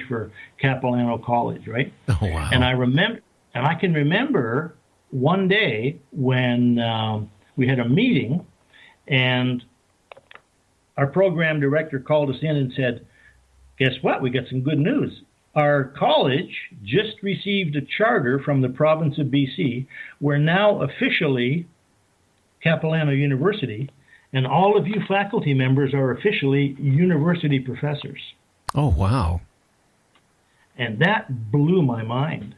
for Capilano College, right? Oh, wow. And I can remember one day when we had a meeting, and our program director called us in and said, "Guess what? We got some good news. Our college just received a charter from the province of BC. We're now officially Capilano University, and all of you faculty members are officially university professors." Oh, wow. And that blew my mind.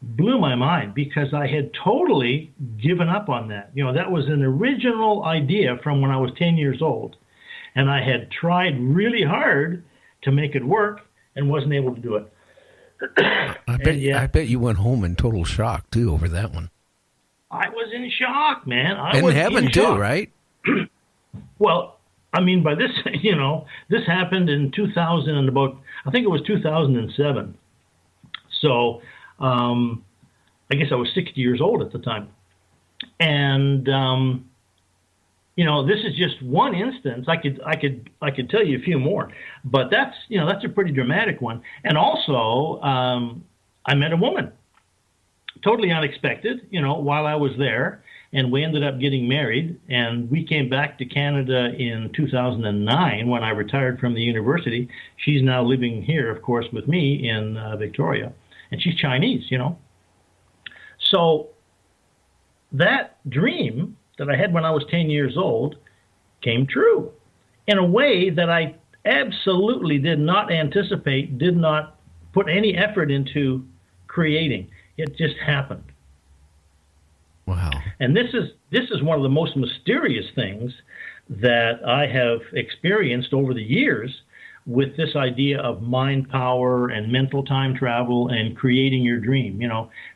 Blew my mind because I had totally given up on that. That was an original idea from when I was 10 years old. And I had tried really hard to make it work and wasn't able to do it. I bet you went home in total shock, too, over that one. I was in shock, man. I was in heaven, too, right? Well, I mean, by this, this happened in 2000 and I think it was 2007. So, I guess I was 60 years old at the time. And, this is just one instance. I could tell you a few more, but that's a pretty dramatic one. And also, I met a woman, totally unexpected, while I was there, and we ended up getting married, and we came back to Canada in 2009 when I retired from the university. She's now living here, of course, with me in Victoria, and she's Chinese, So that dream that I had when I was 10 years old came true in a way that I absolutely did not anticipate, did not put any effort into creating. It just happened. Wow. And this is one of the most mysterious things that I have experienced over the years with this idea of mind power and mental time travel and creating your dream.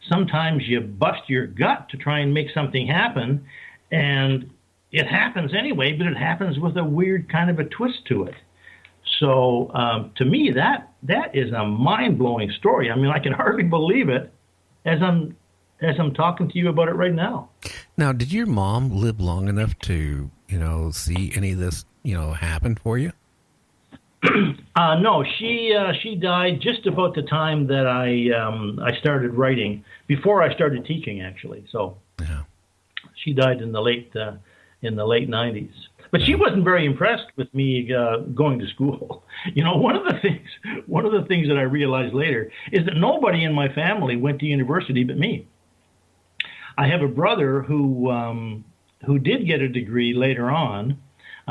Sometimes you bust your gut to try and make something happen, and it happens anyway, but it happens with a weird kind of a twist to it. So to me, that is a mind-blowing story. I mean, I can hardly believe it as I'm talking to you about it right now. Now, did your mom live long enough to, see any of this, happen for you? No, she died just about the time that I started writing, before I started teaching, actually. So yeah. She died in the late 90s. But she wasn't very impressed with me going to school. One of the things that I realized later is that nobody in my family went to university but me. I have a brother who did get a degree later on.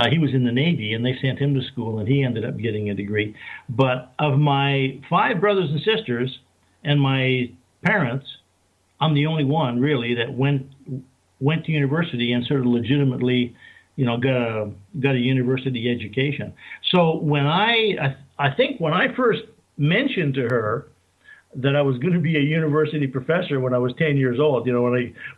He was in the Navy, and they sent him to school, and he ended up getting a degree. But of my 5 brothers and sisters and my parents, I'm the only one really that went to university and sort of legitimately, got a university education. So when I think when I first mentioned to her that I was going to be a university professor when I was 10 years old,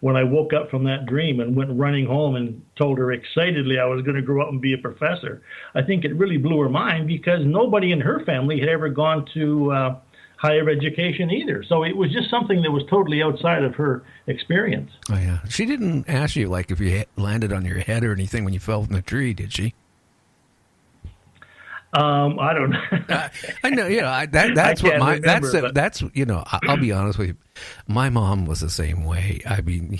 when I woke up from that dream and went running home and told her excitedly I was going to grow up and be a professor, I think it really blew her mind because nobody in her family had ever gone to higher education either. So it was just something that was totally outside of her experience. Oh, yeah. She didn't ask you, like, if you landed on your head or anything when you fell from the tree, did she? I don't know. I know, I'll be honest with you. My mom was the same way. I mean,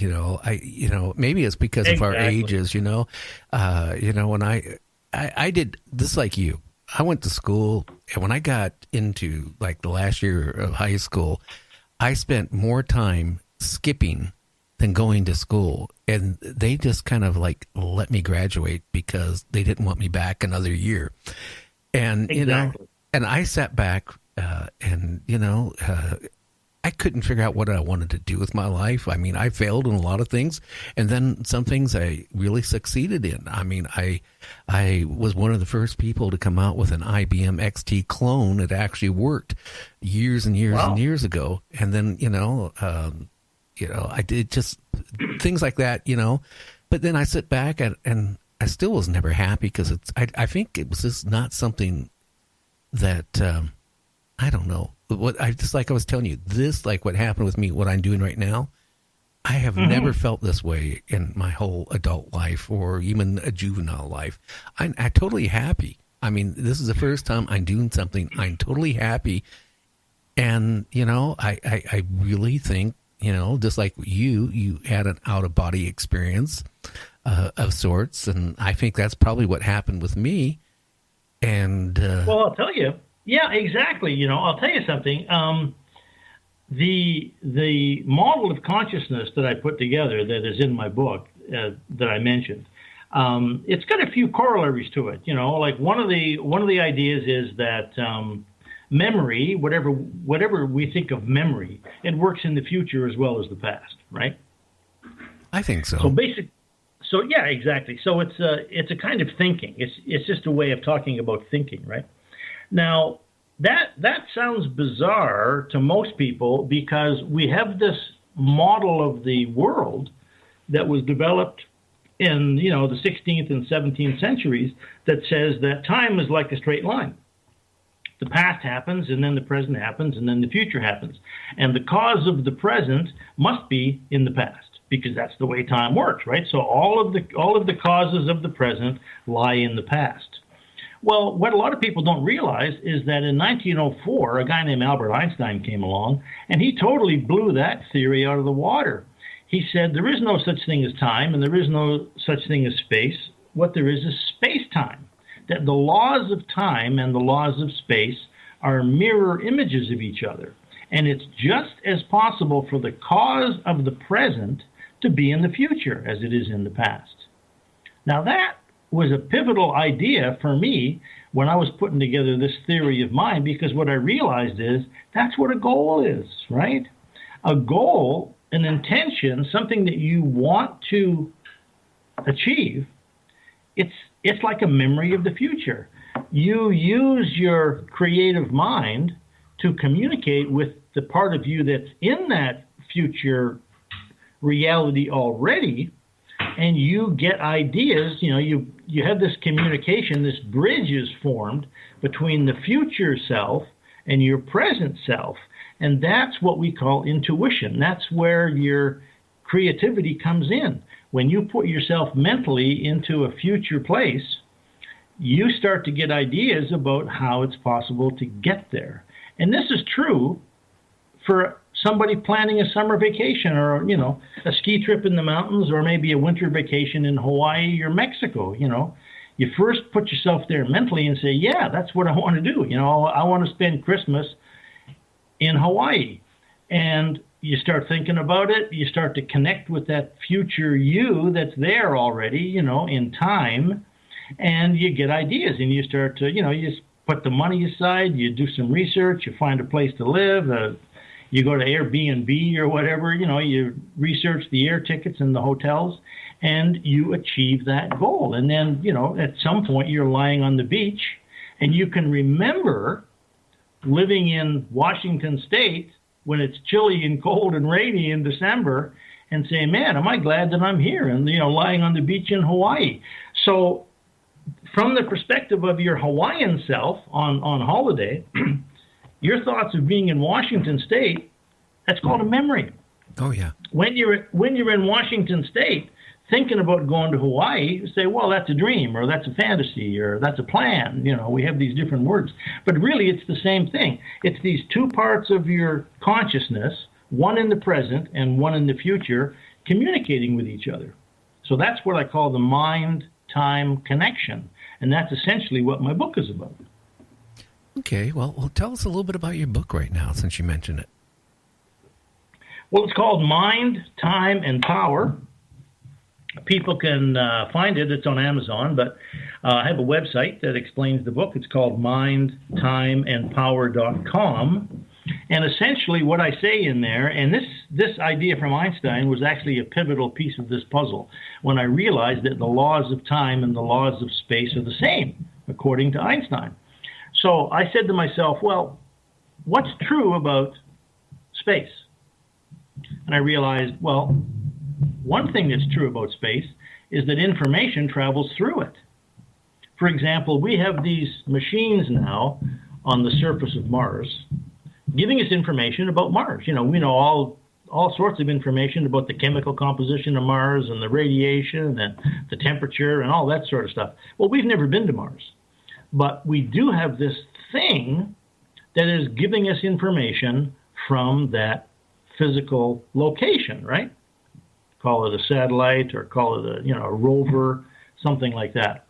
maybe it's because of our ages, when I did this like you. I went to school, and when I got into like the last year of high school, I spent more time skipping than going to school. And they just kind of like let me graduate because they didn't want me back another year. And, exactly. And I sat back I couldn't figure out what I wanted to do with my life. I mean, I failed in a lot of things, and then some things I really succeeded in. I mean, I was one of the first people to come out with an IBM XT clone that actually worked years and years and years ago. And then, I did just things like that, But then I sit back and I still was never happy because I think it was just not something that I don't know. Just like I was telling you, this, like what happened with me, what I'm doing right now, I have never felt this way in my whole adult life or even a juvenile life. I'm totally happy. I mean, this is the first time I'm doing something. I'm totally happy. And, I really think, just like you had an out-of-body experience of sorts. And I think that's probably what happened with me. And well, I'll tell you. Yeah, exactly. I'll tell you something. The model of consciousness that I put together that is in my book that I mentioned, it's got a few corollaries to it. Like one of the ideas is that memory, whatever we think of memory, it works in the future as well as the past, right? I think so. So yeah, exactly. So it's a kind of thinking. It's just a way of talking about thinking, right? Now, that sounds bizarre to most people because we have this model of the world that was developed in, the 16th and 17th centuries that says that time is like a straight line. The past happens, and then the present happens, and then the future happens. And the cause of the present must be in the past because that's the way time works, right? So all of the causes of the present lie in the past. Well, what a lot of people don't realize is that in 1904, a guy named Albert Einstein came along, and he totally blew that theory out of the water. He said there is no such thing as time, and there is no such thing as space. What there is space-time. That the laws of time and the laws of space are mirror images of each other. And it's just as possible for the cause of the present to be in the future as it is in the past. Now that was a pivotal idea for me when I was putting together this theory of mine, because what I realized is that's what a goal is, right? A goal, an intention, something that you want to achieve, it's like a memory of the future. You use your creative mind to communicate with the part of you that's in that future reality already, and you get ideas. You have this communication, this bridge is formed between the future self and your present self, and that's what we call intuition. That's where your creativity comes in. When you put yourself mentally into a future place, you start to get ideas about how it's possible to get there. And this is true for somebody planning a summer vacation or, a ski trip in the mountains or maybe a winter vacation in Hawaii or Mexico. You first put yourself there mentally and say, yeah, that's what I want to do. I want to spend Christmas in Hawaii. And you start thinking about it, you start to connect with that future you that's there already, in time, and you get ideas and you start to, you put the money aside, you do some research, you find a place to live, you go to Airbnb or whatever, you research the air tickets and the hotels, and you achieve that goal. And then, at some point you're lying on the beach and you can remember living in Washington State when it's chilly and cold and rainy in December and say, man, am I glad that I'm here and, lying on the beach in Hawaii. So from the perspective of your Hawaiian self on holiday, your thoughts of being in Washington State, that's called a memory. Oh, yeah. When you're in Washington State, thinking about going to Hawaii, you say, well, that's a dream, or that's a fantasy, or that's a plan. We have these different words. But really, it's the same thing. It's these two parts of your consciousness, one in the present and one in the future, communicating with each other. So that's what I call the mind-time connection. And that's essentially what my book is about. Okay, well, tell us a little bit about your book right now, since you mentioned it. Well, it's called Mind, Time, and Power. People can find it. It's on Amazon, but I have a website that explains the book. It's called mindtimeandpower.com. And essentially what I say in there, and this idea from Einstein was actually a pivotal piece of this puzzle, when I realized that the laws of time and the laws of space are the same, according to Einstein. So I said to myself, well, what's true about space? And I realized, well, one thing that's true about space is that information travels through it. For example, we have these machines now on the surface of Mars giving us information about Mars. We know all sorts of information about the chemical composition of Mars and the radiation and the temperature and all that sort of stuff. Well, we've never been to Mars. But we do have this thing that is giving us information from that physical location, right? Call it a satellite or call it a rover, something like that.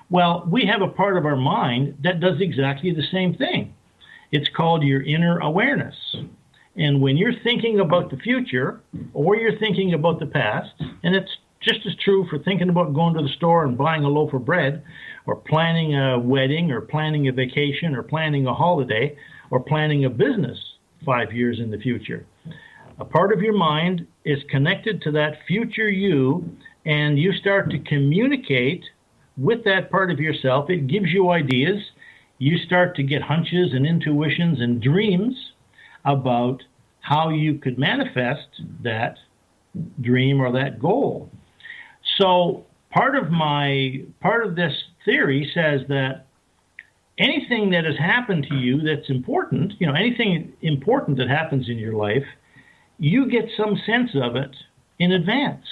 Well, we have a part of our mind that does exactly the same thing. It's called your inner awareness. And when you're thinking about the future or you're thinking about the past, and it's just as true for thinking about going to the store and buying a loaf of bread, or planning a wedding, or planning a vacation, or planning a holiday, or planning a business 5 years in the future. A part of your mind is connected to that future you, and you start to communicate with that part of yourself. It gives you ideas. You start to get hunches and intuitions and dreams about how you could manifest that dream or that goal. So part of this theory says that anything that has happened to you that's important, anything important that happens in your life, you get some sense of it in advance.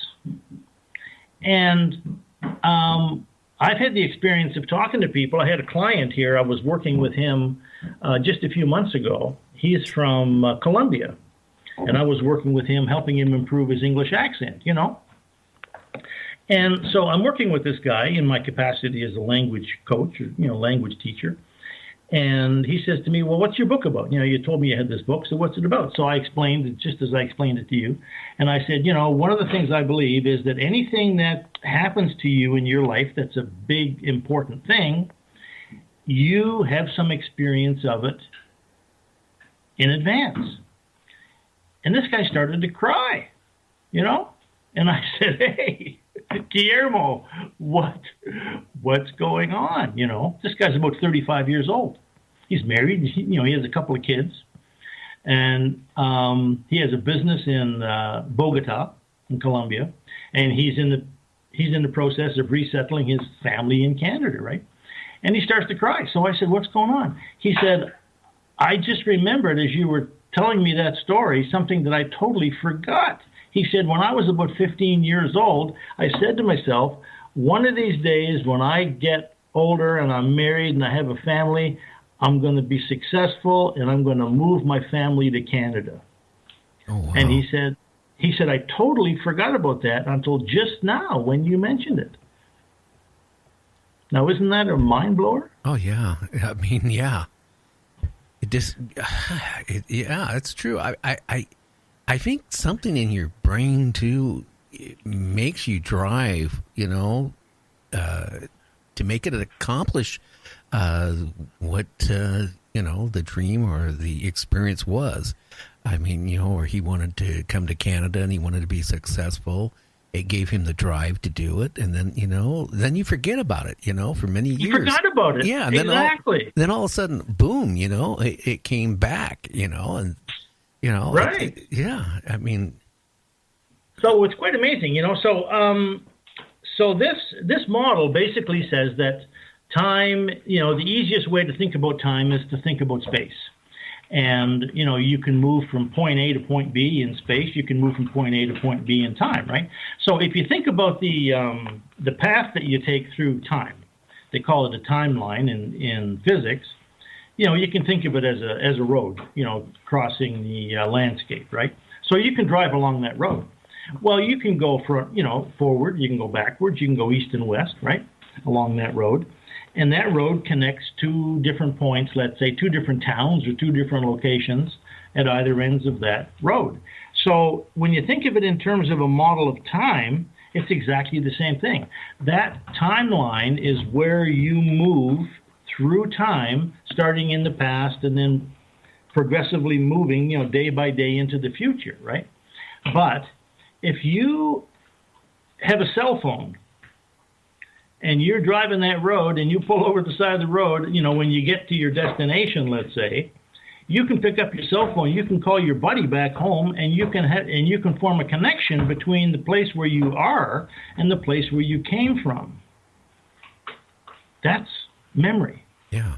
And I've had the experience of talking to people. I had a client here. I was working with him just a few months ago. He's from Colombia, and I was working with him, helping him improve his English accent, And so I'm working with this guy in my capacity as a language coach, or, language teacher. And he says to me, well, what's your book about? You told me you had this book, so what's it about? So I explained it just as I explained it to you. And I said, one of the things I believe is that anything that happens to you in your life that's a big, important thing, you have some experience of it in advance. And this guy started to cry, And I said, hey, Guillermo, what's going on? This guy's about 35 years old. He's married. He has a couple of kids, and he has a business in Bogota, in Colombia, and he's in the process of resettling his family in Canada, right? And he starts to cry. So I said, what's going on? He said, I just remembered as you were telling me that story, something that I totally forgot. He said, when I was about 15 years old, I said to myself, one of these days when I get older and I'm married and I have a family, I'm going to be successful and I'm going to move my family to Canada. Oh, wow. And he said, I totally forgot about that until just now when you mentioned it. Now, isn't that a mind blower? Oh, yeah. I mean, yeah. It just, yeah, it's true. I think something in your brain too makes you drive, to make it accomplish what the dream or the experience was. I mean, or he wanted to come to Canada and he wanted to be successful. It gave him the drive to do it, and then then you forget about it, for many years. You forgot about it. Yeah, and exactly. Then all of a sudden, boom, it came back, and. Right. Yeah. I mean, so it's quite amazing, So this model basically says that time, the easiest way to think about time is to think about space. And, you can move from point A to point B in space. You can move from point A to point B in time, right? So if you think about the path that you take through time, they call it a timeline in physics. You can think of it as a road, crossing the landscape, right? So you can drive along that road. Well, you can go forward, you can go backwards, you can go east and west, right, along that road. And that road connects two different points, let's say 2 different towns or 2 different locations at either ends of that road. So when you think of it in terms of a model of time, it's exactly the same thing. That timeline is where you move through time, starting in the past and then progressively moving, day by day into the future, right? But if you have a cell phone and you're driving that road and you pull over the side of the road, when you get to your destination, let's say, you can pick up your cell phone, you can call your buddy back home, and you can form a connection between the place where you are and the place where you came from. That's memory. Yeah.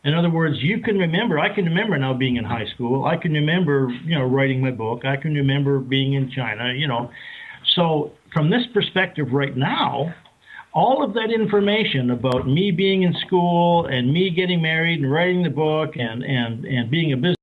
In other words, I can remember now being in high school. I can remember, writing my book. I can remember being in China, So from this perspective right now, all of that information about me being in school and me getting married and writing the book and being a business